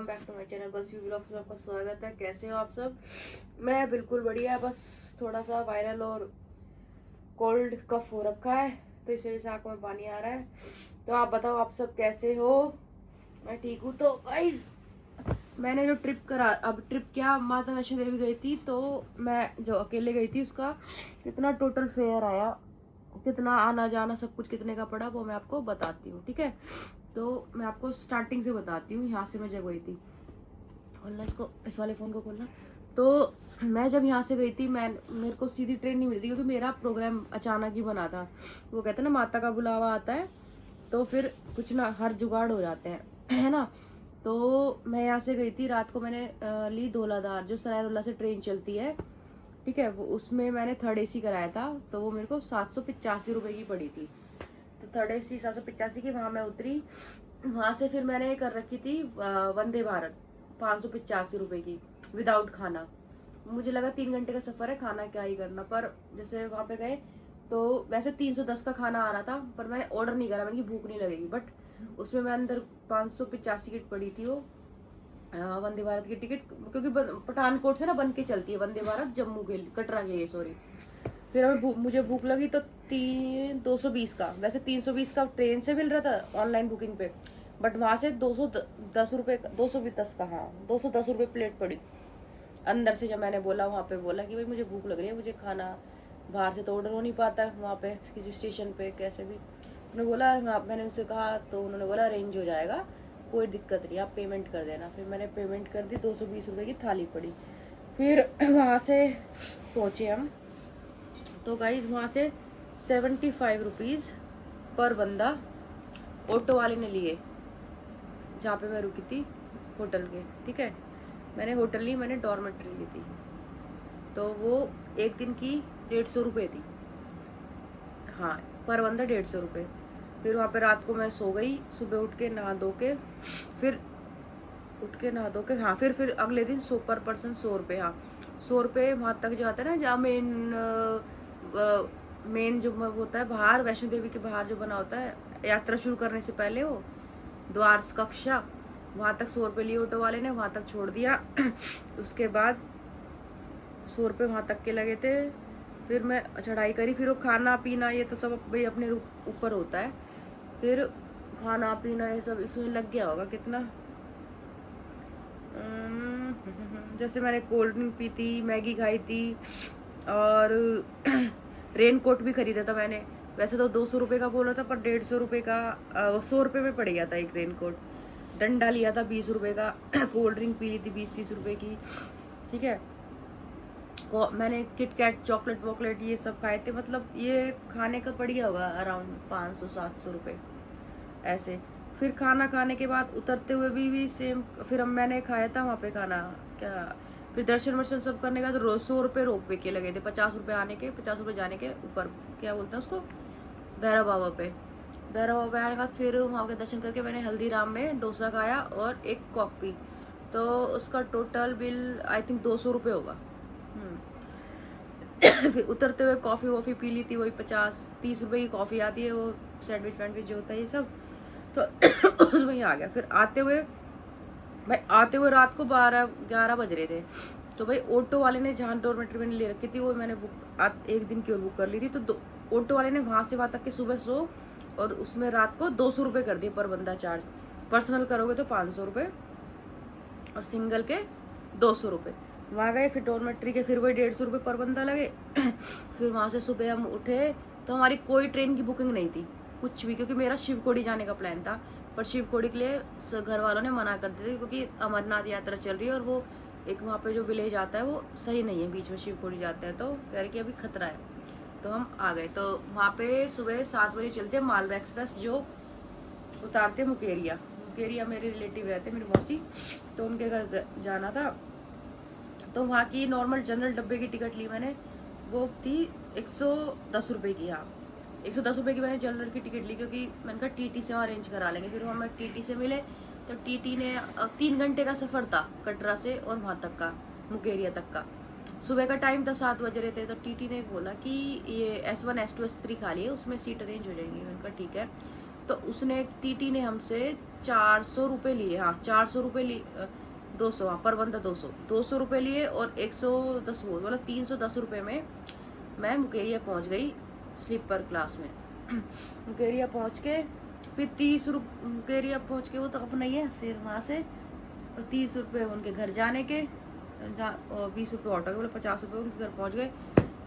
Back to my channel बस you blogs में आपका स्वागत है। कैसे हो आप सब? मैं बिल्कुल बढ़िया, बस थोड़ा सा वायरल और कोल्ड कफ हो रखा है तो इस वजह से आंखों में पानी आ रहा है। तो आप बताओ आप सब कैसे हो? मैं ठीक हूँ। तो गाइस मैंने जो ट्रिप क्या माता वैष्णो देवी गई थी, तो मैं जो अकेले गई थी उसका कितना टोटल फेयर आया, कितना आना जाना सब कुछ कितने का पड़ा, वो मैं आपको बताती हूँ। ठीक है, तो मैं आपको स्टार्टिंग से बताती हूँ। यहाँ से मैं जब गई थी, खोलना इसको, इस वाले फ़ोन को खोलना। तो मैं जब यहाँ से गई थी, मेरे को सीधी ट्रेन नहीं मिलती क्योंकि मेरा प्रोग्राम अचानक ही बना था। वो कहते हैं ना, माता का बुलावा आता है तो फिर कुछ ना हर जुगाड़ हो जाते हैं, है ना। तो मैं यहाँ से गई थी, रात को मैंने ली धौलाधार, जो सरायरोला से ट्रेन चलती है। ठीक है, वो उसमें मैंने थर्ड AC कराया था, तो वो मेरे को 785 रुपये की पड़ी थी। तो थर्ड AC 785 की, वहाँ मैं उतरी। वहाँ से फिर मैंने कर रखी थी वंदे भारत 585 रुपये की, विदाउट खाना। मुझे लगा 3 घंटे का सफ़र है, खाना क्या ही करना। पर जैसे वहाँ पे गए तो वैसे 310 का खाना आ रहा था, पर मैंने ऑर्डर नहीं करा, मैंने की भूख नहीं लगेगी। बट उसमें मैं अंदर 585 की पड़ी थी वो वंदे भारत की टिकट, क्योंकि पठानकोट से ना बन के चलती है वंदे भारत जम्मू के लिए, कटरा के लिए, सॉरी। फिर मुझे भूख लगी तो 220 का, वैसे 320 का ट्रेन से मिल रहा था ऑनलाइन बुकिंग पे, बट वहाँ से 210 रुपये, 210 का, हाँ 210 रुपये प्लेट पड़ी। अंदर से जब मैंने बोला, वहाँ पे बोला कि भाई मुझे भूख लग रही है, मुझे खाना बाहर से तो ऑर्डर हो नहीं पाता है वहाँ पे किसी स्टेशन पे, कैसे भी। उन्होंने बोला, हाँ मैंने उनसे कहा तो उन्होंने बोला अरेंज हो जाएगा, कोई दिक्कत नहीं, आप पेमेंट कर देना। फिर मैंने पेमेंट कर दी, 220 रुपये की थाली पड़ी। फिर वहाँ से पहुँचे हम, तो गाइज वहाँ से 75 रुपीज़ पर बंदा ऑटो वाले ने लिए, जहाँ पे मैं रुकी थी होटल के। ठीक है, मैंने होटल ली, मैंने डॉर्मेट्री ली थी, तो वो एक दिन की 150 रुपये थी, हाँ पर बंदा 150 रुपये। फिर वहाँ पे रात को मैं सो गई, सुबह उठ के नहा धो के, हाँ फिर अगले दिन 100 पर पर्सन 100 रुपये, हाँ 100 रुपये वहाँ तक जाता है ना, जहाँ मेन जो होता है बाहर, वैष्णो देवी के बाहर जो बना होता है यात्रा शुरू करने से पहले, वो द्वार कक्षा, वहाँ तक 100 रुपये लिए ऑटो वाले ने, वहाँ तक छोड़ दिया। उसके बाद 100 रुपये वहाँ तक के लगे थे। फिर मैं चढ़ाई करी, फिर वो खाना पीना ये तो सब भाई अपने ऊपर होता है। फिर खाना पीना ये सब इसमें लग गया होगा कितना, जैसे मैंने कोल्ड ड्रिंक पी थी, मैगी खाई थी, और रेन कोट भी खरीदा था मैंने। वैसे तो 200 रुपये का बोला था, पर 150 रुपये का 100 रुपये में पड़ गया था एक रेन कोट। डंडा लिया था 20 रुपये का। कोल्ड ड्रिंक पी ली थी 20-30 रुपये की। ठीक है, मैंने किटकैट चॉकलेट वॉकलेट ये सब खाए थे, मतलब ये खाने का पड़ गया होगा अराउंड 500-700 रुपये ऐसे। फिर खाना खाने के बाद उतरते हुए भी सेम, फिर हम मैंने खाया था वहाँ पे खाना क्या, फिर दर्शन वर्शन सब करने का तो 100 रुपये रोप वे के लगे थे, 50 रुपये आने के, 50 रुपये जाने के, ऊपर क्या बोलते हैं उसको, भैरव बाबा पे। भैरव बाबा पे आने के बाद फिर वहाँ के दर्शन करके मैंने हल्दीराम में डोसा खाया और एक कॉक पी, तो उसका टोटल बिल आई थिंक 200 रुपये होगा। फिर उतरते हुए कॉफ़ी वॉफ़ी पी ली थी, वही 50-30 रुपये की कॉफ़ी आती है, वो सैंडविच वैंडविच जो होता है ये सब, तो उसमें ही आ गया। फिर आते हुए रात को 12-11 बज रहे थे, तो भाई ऑटो वाले ने जहाँ डॉर्मेट्री मैंने ले रखी थी वो मैंने एक दिन की और बुक कर ली थी, तो ऑटो वाले ने वहाँ से वहाँ तक के सुबह 100 और उसमें रात को 200 रुपये कर दिए पर बंदा चार्ज। पर्सनल करोगे तो 500 रुपये और सिंगल के 200 रुपये। वहाँ गए, फिर डॉर्मेट्री के फिर वही 150 रुपये पर बंदा लगे। फिर वहाँ से सुबह हम उठे तो हमारी कोई ट्रेन की बुकिंग नहीं थी, कुछ भी, क्योंकि मेरा शिवखोड़ी जाने का प्लान था, पर शिवखोड़ी के लिए घर वालों ने मना कर दिया क्योंकि अमरनाथ यात्रा चल रही है और वो एक वहाँ पे जो विलेज आता है वो सही नहीं है, बीच में शिवखोड़ी जाता है, तो कह रहे कि अभी खतरा है। तो हम आ गए, तो वहाँ पे सुबह 7 बजे चलते मालवा एक्सप्रेस, जो उतारते मुकेरिया मेरे रिलेटिव रहते, मेरी मौसी, तो उनके घर जाना था। तो वहाँ की नॉर्मल जनरल डब्बे की टिकट ली मैंने, वो थी 110 रुपये की, हाँ 110 रुपये की मैंने जनरल की टिकट ली, क्योंकि मैंने कहा TT से वहाँ अरेंज करा लेंगे। फिर वहाँ TT से मिले, तो TT ने 3 घंटे का सफ़र था कटरा से और वहाँ तक का, मुकेरिया तक का। सुबह का टाइम था, 7 बज रहे थे, तो TT ने बोला कि ये S1 S2 S3 खाली है, उसमें सीट अरेंज हो जाएंगी। मैंने कहा ठीक है। तो उसने टीटी ने हमसे 400 रुपये लिए। हाँ 400 रुपये लिए, 200, हाँ पर बंदा 200 रुपये लिए और 110 वो मतलब 310 रुपये में मैं मुकेरिया पहुँच गई स्लीपर क्लास में। मुकेरिया पहुँच के फिर 30 रुपये मुकेरिया पहुँच के वो तो अपना ही है, फिर वहाँ से 30 रुपये उनके घर जाने के, 20 रुपये ऑटो के, बोले 50 रुपये उनके घर पहुँच गए।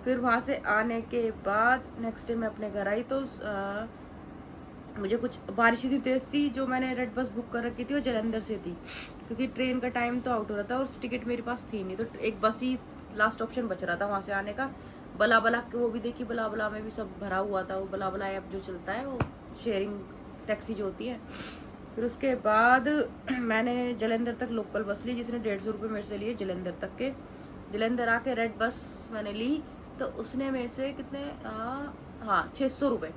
फिर वहाँ से आने के बाद नेक्स्ट डे मैं अपने घर आई तो मुझे कुछ बारिश इतनी तेज़ थी, जो मैंने रेड बस बुक कर रखी थी वो जलंधर से थी, क्योंकि ट्रेन का टाइम तो आउट हो रहा था और टिकट मेरे पास थी नहीं, तो एक बस ही लास्ट ऑप्शन बच रहा था वहाँ से आने का। बला बला वो भी देखी, बला बला में भी सब भरा हुआ था, वो बला बला ऐप जो चलता है, वो शेयरिंग टैक्सी जो होती है। फिर उसके बाद मैंने जलंधर तक लोकल बस ली, जिसने 150 रुपये मेरे से लिए जलंधर तक के। जलंधर आके रेड बस मैंने ली तो उसने मेरे से कितने, हाँ 600 रुपये,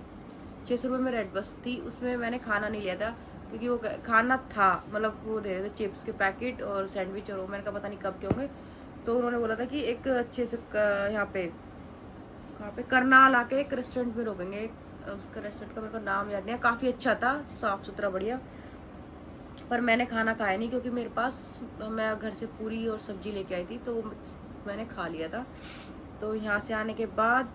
600 रुपये में रेड बस थी। उसमें मैंने खाना नहीं लिया था, क्योंकि वो खाना था मतलब वो दे रहे थे चिप्स के पैकेट और सैंडविच, और वो मैंने कहा पता नहीं कब के होंगे। तो उन्होंने बोला था कि एक अच्छे से यहाँ पे कहाँ पे करनाल आके एक रेस्टोरेंट में रोकेंगे, उसका रेस्टोरेंट का मेरे को नाम याद नहीं है, काफ़ी अच्छा था, साफ़ सुथरा बढ़िया। पर मैंने खाना खाया नहीं, क्योंकि मेरे पास, मैं घर से पूरी और सब्जी लेके आई थी, तो वो मैंने खा लिया था। तो यहाँ से आने के बाद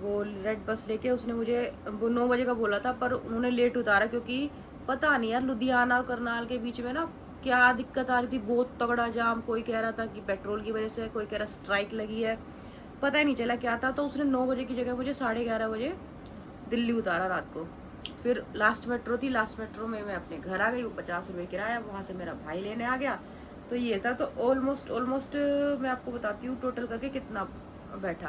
वो रेड बस लेके उसने मुझे वो 9 बजे का बोला था, पर उन्होंने लेट उतारा, क्योंकि पता नहीं यार लुधियाना और करनाल के बीच में ना क्या दिक्कत आ रही थी, बहुत तगड़ा जाम। कोई कह रहा था कि पेट्रोल की वजह से, कोई कह रहा स्ट्राइक लगी है, पता ही नहीं चला क्या था। तो उसने 9 बजे की जगह मुझे 11:30 बजे दिल्ली उतारा रात को। फिर लास्ट मेट्रो थी, लास्ट मेट्रो में मैं अपने घर आ गई, वो 50 रुपये किराया, वहाँ से मेरा भाई लेने आ गया। तो ये था, तो ऑलमोस्ट मैं आपको बताती हूँ टोटल करके कितना बैठा।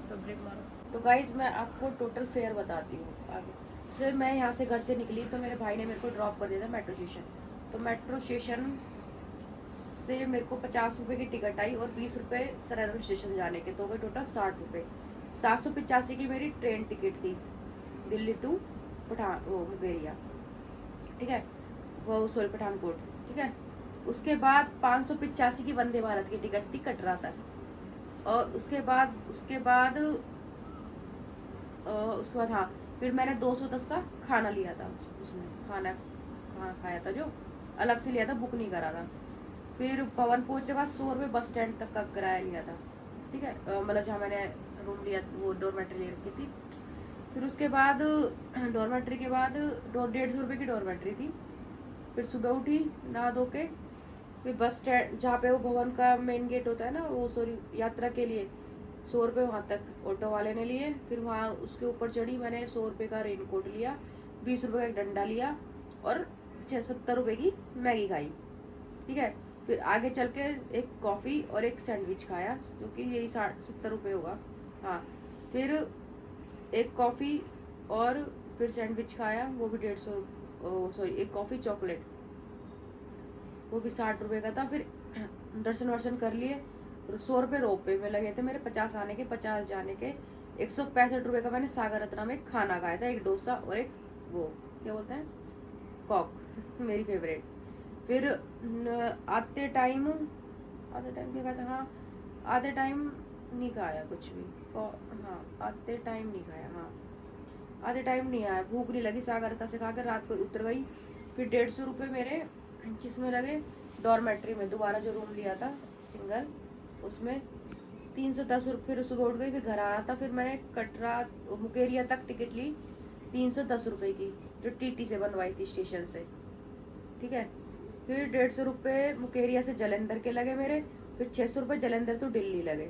तो ब्रेक मारो। तो गाइज मैं आपको टोटल फेयर बताती हूँ आगे से। मैं यहाँ से घर से निकली तो मेरे भाई ने मेरे को ड्रॉप कर दिया था मेट्रो स्टेशन। तो मेट्रो स्टेशन से मेरे को 50 रुपये की टिकट आई और 20 रुपये सरायरंग स्टेशन जाने के, तो हो गए टोटल 60 रुपये। 785 की मेरी ट्रेन टिकट थी दिल्ली टू मुकेरिया, ठीक है, वो सॉरी पठानकोट, ठीक है। उसके बाद 585 की वंदे भारत की टिकट थी कटरा तक, और उसके बाद हाँ फिर मैंने 210 का खाना लिया था, उसमें खाना खाया था, जो अलग से लिया था, बुक नहीं करा था। फिर भवन पहुंचने के बाद 100 रुपये बस स्टैंड तक का किराया लिया था, ठीक है, मतलब जहाँ मैंने रूम लिया, वो डॉर्मेट्री ले रखी थी। फिर उसके बाद डॉर्मेट्री के बाद 150 रुपये की डॉर्मेट्री थी। फिर सुबह उठी नहा धो के, फिर बस स्टैंड जहाँ पे वो भवन का मेन गेट होता है ना, वो सॉरी यात्रा के लिए 100 रुपये वहाँ तक ऑटो वाले ने लिए। फिर वहाँ उसके ऊपर चढ़ी, मैंने 100 रुपये का रेनकोट लिया, 20 रुपये का एक डंडा लिया और 70 रुपये की मैगी खाई, ठीक है। फिर आगे चल के एक कॉफ़ी और एक सैंडविच खाया, जो कि यही 70 रुपये होगा, हाँ। फिर एक कॉफ़ी और फिर सैंडविच खाया, वो भी 150, सॉरी एक कॉफ़ी चॉकलेट, वो भी 60 रुपये का था। फिर दर्शन वर्शन कर लिए, 100 रुपये रोपवे में लगे थे मेरे, 50 आने के 50 जाने के। 165 रुपये का मैंने सागर रत्ना में खाना खाया था, एक डोसा और एक वो क्या बोलते हैं कॉक, मेरी फेवरेट। फिर आते टाइम क्या खाया था, हाँ आधे टाइम नहीं खाया कुछ भी, हाँ आधे टाइम नहीं खाया, हाँ आधे टाइम नहीं आया, भूख नहीं लगी, सागर रत्ना से खाकर रात को उतर गई। फिर 150 रुपये मेरे किसमें लगे, डॉर्मेट्री में, दोबारा जो रूम लिया था सिंगल, उसमें 310 रुपये। फिर सुबह उठ गई, फिर घर आना था। फिर मैंने कटरा मुकेरिया तक टिकट ली 310 रुपये की, जो टीटी से बनवाई थी स्टेशन से, ठीक है। फिर 150 रुपये मुकेरिया से जलंधर के लगे मेरे। फिर 600 रुपये जलंधर तो दिल्ली लगे,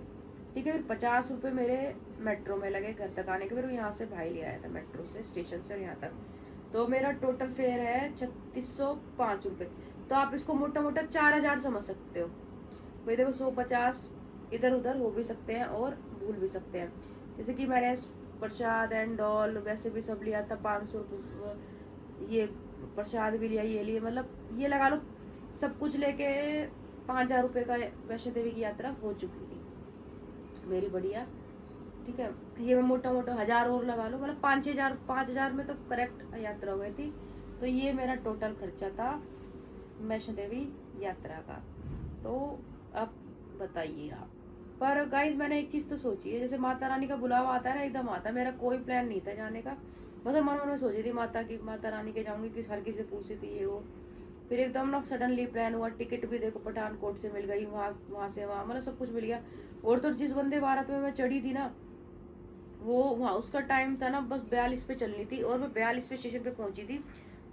ठीक है। फिर 50 रुपये मेरे मेट्रो में लगे घर तक आने के। फिर यहाँ से भाई ले आया था मेट्रो से, स्टेशन से और यहाँ तक। तो मेरा टोटल फेयर है 3605 रुपये। तो आप इसको मोटा मोटा 4000 समझ सकते हो भाई। देखो 150 इधर उधर हो भी सकते हैं और भूल भी सकते हैं। जैसे कि मैंने प्रसाद एंड ऑल वैसे भी सब लिया था, 500 रुपये ये प्रसाद भी लिया, ये लिए, मतलब ये लगा लो सब कुछ लेके 5000 रुपये का वैष्णो देवी की यात्रा हो चुकी थी मेरी, बढ़िया, ठीक है। ये मैं मोटा मोटा 1000 और लगा लो, मतलब 5-6000 में तो करेक्ट यात्रा हो गई थी। तो ये मेरा टोटल खर्चा था वैष्णो देवी यात्रा का। तो अब बताइए आप पर गाइस मैंने एक चीज़ तो सोची है, जैसे माता रानी का बुलावा आता है ना एकदम आता है, मेरा कोई प्लान नहीं था जाने का, बस मन मन में सोची थी माता रानी के जाऊंगी, कि हर किसी से पूछी थी ये वो। फिर एकदम ना सडनली प्लान हुआ, टिकट भी देखो पठानकोट से मिल गई, वहाँ से वहाँ मतलब सब कुछ मिल गया। और तो जिस वंदे भारत में मैं चढ़ी थी ना, वो वहाँ उसका टाइम था ना बस 42 पे चलनी थी, और मैं 42 पे स्टेशन पे पहुंची थी।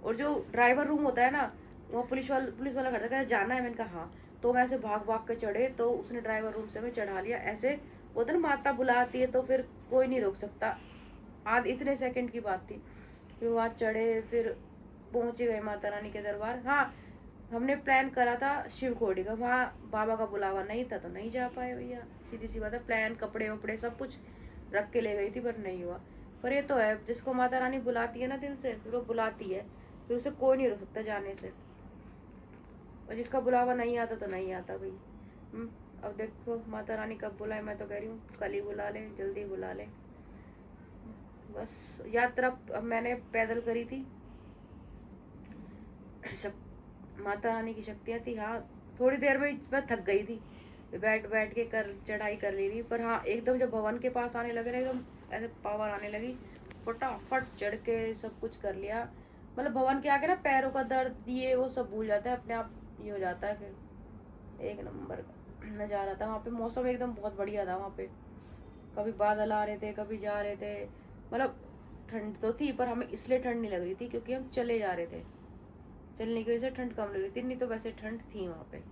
और जो ड्राइवर रूम होता है ना, वो पुलिस वाला खड़ा था, कहता जाना है, मैंने कहा हाँ। तो मैं ऐसे भाग भाग के चढ़े, तो उसने ड्राइवर रूम से मैं चढ़ा लिया ऐसे। वो तो ना माता बुलाती है तो फिर कोई नहीं रोक सकता, आज इतने सेकंड की बात थी। फिर वहाँ चढ़े, फिर पहुंचे गए माता रानी के दरबार। हाँ, हमने प्लान करा था शिवखोड़ी का, वहाँ बाबा का बुलावा नहीं था तो नहीं जा पाए भैया, सीधी सी बात है। प्लान कपड़े वपड़े सब कुछ रख के ले गई थी पर नहीं हुआ। पर ये तो है, जिसको माता रानी बुलाती है ना दिल से, फिर वो बुलाती है, फिर उसे कोई नहीं रोक सकता जाने से। और जिसका बुलावा नहीं आता तो नहीं आता भाई। अब देखो माता रानी कब बुलाए, मैं तो कह रही हूँ कल ही बुला ले, जल्दी बुला ले। बस यात्रा अब मैंने पैदल करी थी, सब माता रानी की शक्तियाँ थी। हाँ, थोड़ी देर में मैं थक गई थी, बैठ बैठ के कर चढ़ाई कर ली थी। पर हाँ, एकदम जब भवन के पास आने लगे ना, एकदम ऐसे पावर आने लगी, फटाफट चढ़ के सब कुछ कर लिया। मतलब भवन के आगे ना पैरों का दर्द ये वो सब भूल जाता है अपने आप, ये हो जाता है। फिर एक नंबर का नज़ारा था वहाँ पे, मौसम एकदम बहुत बढ़िया था वहाँ पे। कभी बादल आ रहे थे, कभी जा रहे थे। मतलब ठंड तो थी, पर हमें इसलिए ठंड नहीं लग रही थी क्योंकि हम चले जा रहे थे, चलने की वजह से ठंड कम लग रही थी, नहीं तो वैसे ठंड थी वहाँ पे।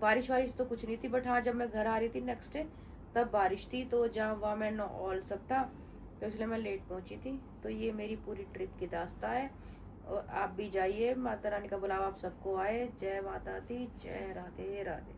बारिश वारिश तो कुछ नहीं थी, बट हाँ जब मैं घर आ रही थी नेक्स्ट डे तब बारिश थी, तो जहाँ वहाँ मैं ऑल सब था, तो इसलिए मैं लेट पहुँची थी। तो ये मेरी पूरी ट्रिप की दास्ता है, और आप भी जाइए, माता रानी का बुलावा आप सबको आए। जय माता दी, जय राधे राधे।